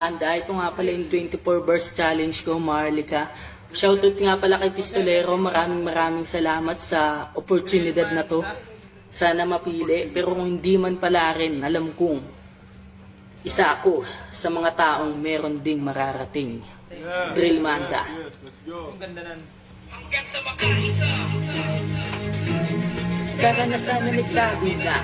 Anda, ito nga pala yung 24 verse challenge ko, Marlica. Shoutout nga pala kay Pistolero, maraming salamat sa oportunidad na to. Sana mapili, pero kung hindi man pala rin, alam kong isa ako sa mga taong meron ding mararating. Drill Manda. Karanasan na nagsabi na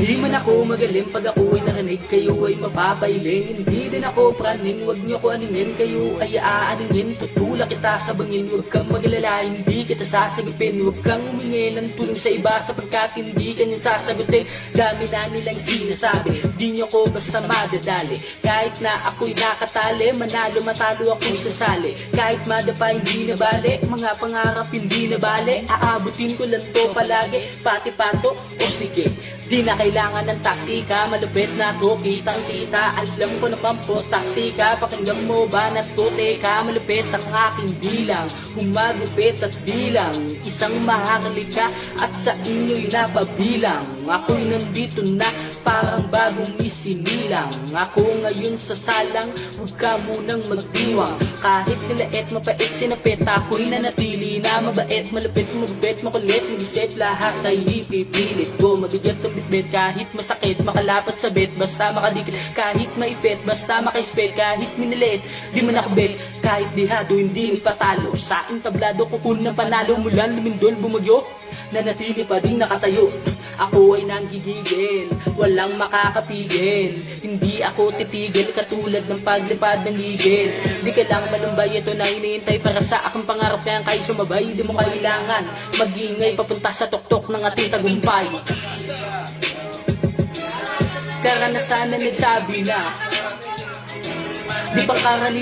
di man ako magaling pag ako'y narinig, kayo ay mapapailing. Hindi din ako praning, wag niyo ko aningin, kayo ay aaningin. Tutulak kita sa bangin, wag kang magalala, hindi kita sasagupin. Wag kang humingi ng tulong sa iba sapagkat hindi kanyan sasagutin. Dami na nilang sinasabi, di niyo ko basta madadali. Kahit na ako'y nakatali, manalo matalo ako'y sasali. Kahit madapa hindi na bali, mga pangarap hindi na bali. Aabutin ko lang to palagi, pati pato o sige. Di na kailangan ng taktika, malupit na to, kitang kita. Alam ko naman po taktika, pakinggan mo ba na to, teka. Malupit ang aking bilang, humagupit at bilang. Isang mahakalika at sa inyo'y napabilang. Ako'y nandito na parang bagong isinilang. Ako ngayon sa salang, huwag ka munang magdiwang. Kahit nilait, mapait, sinapit, ako'y nanatili na mabait, malupit, magubit, makulit, mag-isip, lahat ay ipipilit ko. Mabigat ang bitbit, kahit masakit, makalapat sa bet, basta makadikit, kahit maipit, basta makaispet, kahit minilit, di man nakabet, kahit dihado, hindi ipatalo. Sa aking tablado, kukul ng panalo, mulan, lumindol, bumagyo, nanatili pa din nakatayo. Ako ay nanggigigil, walang makakapigil. Hindi ako titigil katulad ng paglipad ng higil. Di ka lang malumbay, ito na iniintay para sa akong pangarap. Kaya kayo sumabay, di mo kailangan magingay papunta sa tuktok ng ating tagumpay. Karanasan na nagsabi na di pang karaniwan